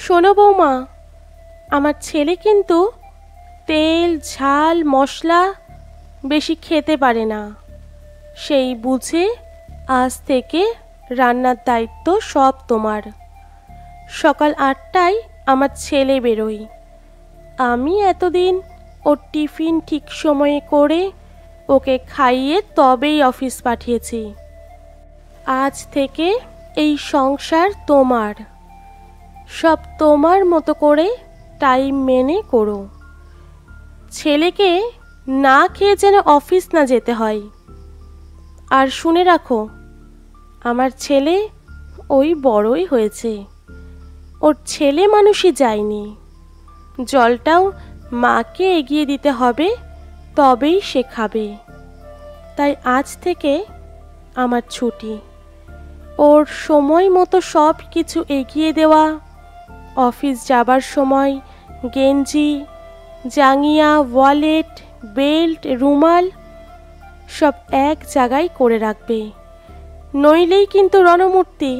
শোনো বৌমা, আমার ছেলে কিন্তু তেল ঝাল মশলা বেশি খেতে পারে না। সেই বুঝে আজ থেকে রান্নার দায়িত্ব সব তোমার। সকাল ৮টায় আমার ছেলে বেরোয়। আমি এতদিন ওর টিফিন ঠিক সময়ে করে ওকে খাইয়ে তবেই অফিস পাঠিয়েছি। আজ থেকে এই সংসার তোমার। সব তোমার মতো করে টাইম মেনে করো। ছেলেকে না খেয়ে যেন অফিস না যেতে হয়। আর শুনে রাখো, আমার ছেলে ওই বড়ই হয়েছে, ওর ছেলে মানুষই যায়নি। জলটাও মাকে এগিয়ে দিতে হবে, তবেই সে খাবে। তাই আজ থেকে আমার ছুটি। ওর সময় মতো সব কিছু এগিয়ে দেওয়া, অফিস যাবার সময় গেঞ্জি জাঙ্গিয়া ওয়ালেট বেল্ট রুমাল সব এক জায়গায় করে রাখবে, নইলেই কিন্তু রণমূর্তি।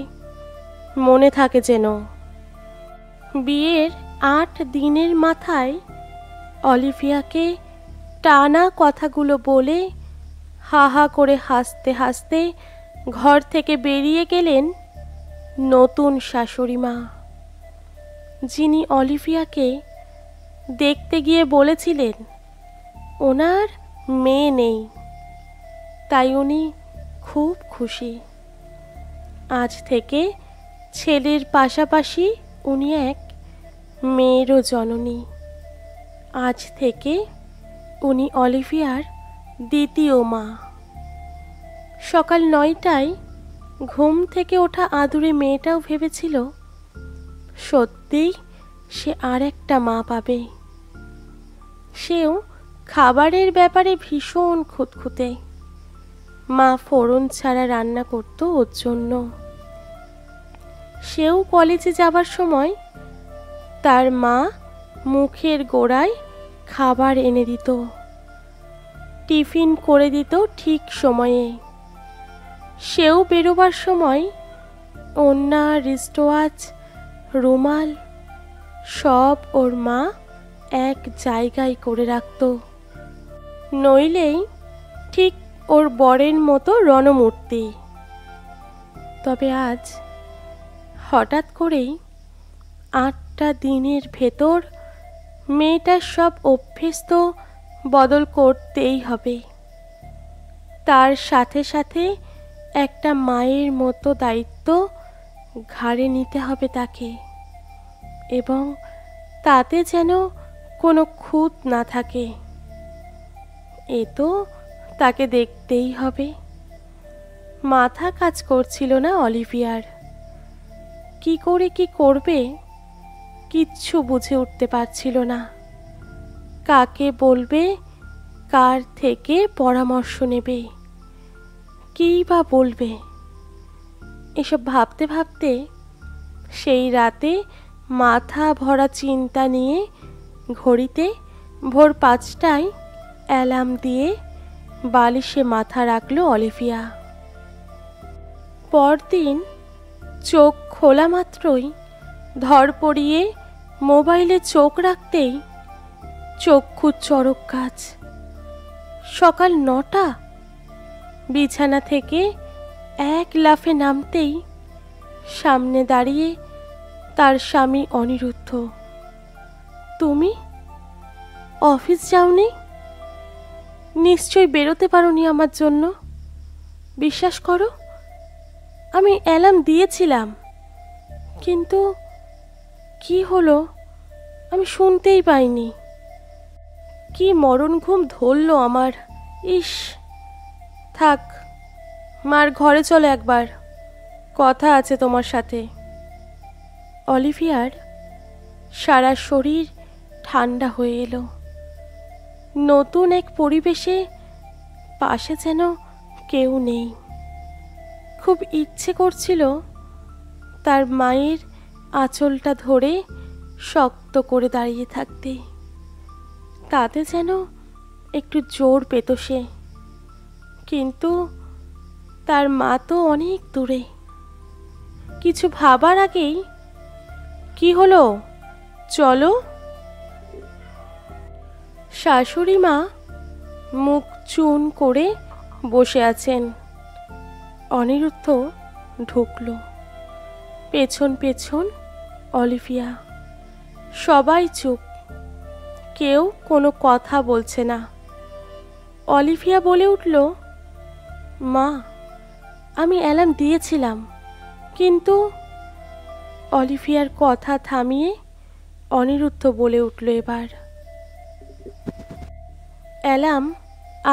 মনে থাকে যেন। বিয়ের ৮ দিনের মাথায় অলিভিয়াকে টানা কথাগুলো বলে হা হা করে হাসতে হাসতে ঘর থেকে বেরিয়ে গেলেন নতুন শাশুড়ি মা, যিনি অলিভিয়াকে দেখতে গিয়ে বলেছিলেন ওনার মেয়ে নেই, তাই উনি খুব খুশি। আজ থেকে ছেলের পাশাপাশি উনি এক মেয়েরও জননী। আজ থেকে উনি অলিভিয়ার দ্বিতীয় মা। সকাল ৯টায় ঘুম থেকে ওঠা আদুরে মেয়েটাও ভেবেছিল সত্যিই সে আর একটা মা পাবে। সেও খাবারের ব্যাপারে ভীষণ খুঁতখুঁতে। মা ফোড়ন ছাড়া রান্না করতো ওর জন্য। সেও কলেজে যাবার সময় তার মা মুখের গোড়ায় খাবার এনে দিত, টিফিন করে দিত ঠিক সময়ে। সেও বেরোবার সময় ওড়না রিস্টওয়াচ রুমাল সব ওর মা এক জায়গায় করে রাখত, নইলেই ঠিক ওর বরের মতো রণমূর্তি। তবে আজ হঠাৎ করেই ৮টা দিনের ভেতর মেয়েটার সব অভ্যেস তো বদল করতেই হবে। তার সাথে সাথে একটা মায়ের মতো দায়িত্ব ঘাড়ে নিতে হবে তাকে, এবং তাতে যেন কোনো খুঁত না থাকে। এ তো তাকে দেখতেই হবে। মাথা কাজ করছিল না অলিভিয়ার। কি করে কি করবে কিচ্ছু বুঝে উঠতে পারছিল না। কাকে বলবে, কার থেকে পরামর্শ নেবে, কী বা বলবে। এসব ভাবতে ভাবতে সেই রাতে মাথা ভরা চিন্তা নিয়ে ঘড়িতে ভোর ৫টায় অ্যালার্ম দিয়ে বালিশে মাথা রাখলো অলিভিয়া। পরদিন চোখ খোলা মাত্রই ধড়পড়িয়ে মোবাইলে চোখ রাখতেই চক্ষু চড়ক গাছ। সকাল ৯টা। বিছানা থেকে এক লাফে নামতেই সামনে দাঁড়িয়ে তার স্বামী অনিরুদ্ধ। তুমি অফিস যাওনি? নিশ্চয়ই বেরোতে পারোনি আমার জন্য। বিশ্বাস করো, আমি অ্যালার্ম দিয়েছিলাম, কিন্তু কি হলো আমি শুনতেই পাইনি। কি মরণ ঘুম ধরল আমার। ইস, থাক, মার ঘরে চলো একবার, কথা আছে তোমার সাথে। অলিভিয়ার সারা শরীর ঠান্ডা হয়ে এলো। নতুন এক পরিবেশে পাশে যেন কেউ নেই। খুব ইচ্ছে করছিল তার মায়ের আঁচলটা ধরে শক্ত করে দাঁড়িয়ে থাকতে। তাতে যেন একটু জোর পেত সে। কিন্তু তার মা তো অনেক দূরে। কিছু ভাবার আগেই কি হলো, চলো। শাশুড়ি মা মুখ চুন করে বসে আছেন। অনিরুদ্ধ ঢুকল। পেছন পেছন অলিভিয়া। সবাই চুপ, কেউ কোনো কথা বলছে না। অলিভিয়া বলে উঠল, মা, আমি অ্যালার্ম দিয়েছিলাম, কিন্তু। অলিভিয়ার কথা থামিয়ে অনিরুদ্ধ বলে উঠল এবার, অ্যালার্ম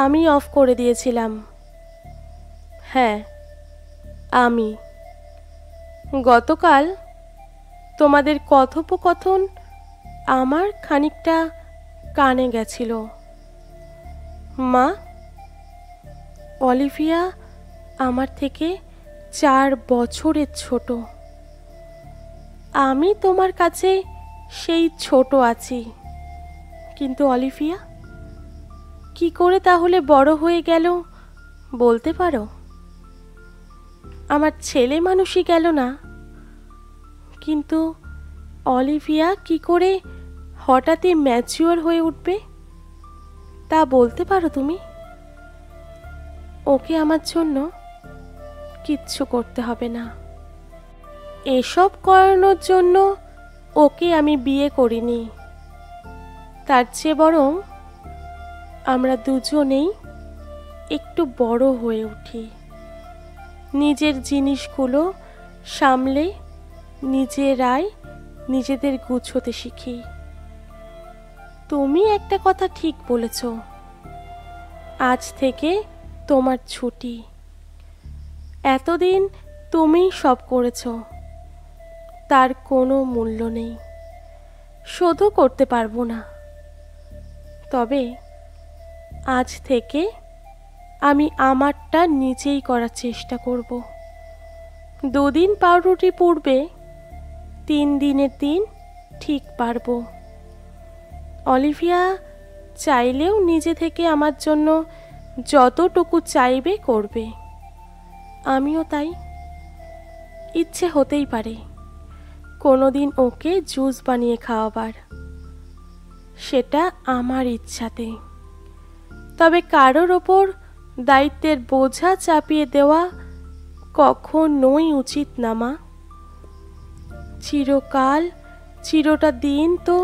আমি অফ করে দিয়েছিলাম। হ্যাঁ, আমি। গতকাল তোমাদের কথোপকথন আমার খানিকটা কানে গেছিল। মা, অলিভিয়া আমার থেকে 4 বছরের ছোট। আমি তোমার কাছে সেই ছোট আছি, কিন্তু অলিভিয়া কি করে তাহলে বড় হয়ে গেল বলতে পারো? আমার ছেলে মানুষই গেল না, কিন্তু অলিভিয়া কি করে হঠাৎই ম্যাচিওর হয়ে উঠবে তা বলতে পারো তুমি? ওকে আমার জন্য কিচ্ছু করতে হবে না। এসব করানোর জন্য ওকে আমি বিয়ে করিনি। তার চেয়ে বরং আমরা দুজনেই একটু বড় হয়ে উঠি, নিজের জিনিসগুলো সামলে নিজেরাই নিজেদের গুছোতে শিখি। তুমি একটা কথা ঠিক বলেছ, আজ থেকে তোমার ছুটি। এতদিন তুমিই সব করেছ, তার কোনো মূল্য নেই, শোধও করতে পারবো না। তবে আজ থেকে আমি আমারটা নিজেই করার চেষ্টা করব। 2 দিন পাউরুটি পুড়বে, 3 দিনের দিন ঠিক পারবো। অলিভিয়া চাইলেও নিজে থেকে আমার জন্য যতটুকু চাইবে করবে, আমিও তাই। ইচ্ছে হতেই পারে কোনোদিন ওকে জুস বানিয়ে খাওয়াবার, সেটা আমার ইচ্ছাতে। তবে কারোর ওপর দায়িত্বের বোঝা চাপিয়ে দেওয়া কখনোই উচিত না মা। চিরকাল চিরটা দিন তো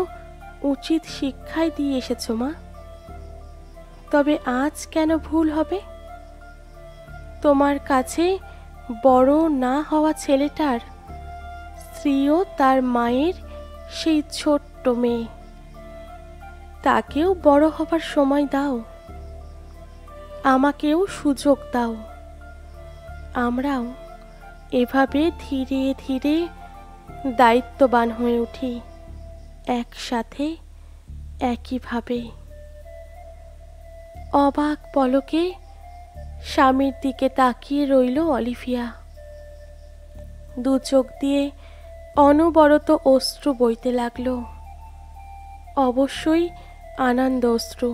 উচিত শিক্ষাই দিয়ে এসেছো মা। তবে আজ কেন ভুল হবে? তোমার কাছে বড় না হওয়া ছেলেটার স্ত্রীও তার মায়ের সেই ছোট্ট মেয়ে, তাকেও বড় হবার সময় দাও, আমাকেও সুযোগ দাও। আমরাও এভাবে ধীরে ধীরে দায়িত্ববান হয়ে উঠি, একসাথে, একইভাবে। অবাক পলকে স্বামীর দিকে তাকিয়ে রইল অলিভিয়া। 2 চোখ দিয়ে অনবরত অশ্রু বইতে লাগলো, অবশ্যই আনন্দ অশ্রু।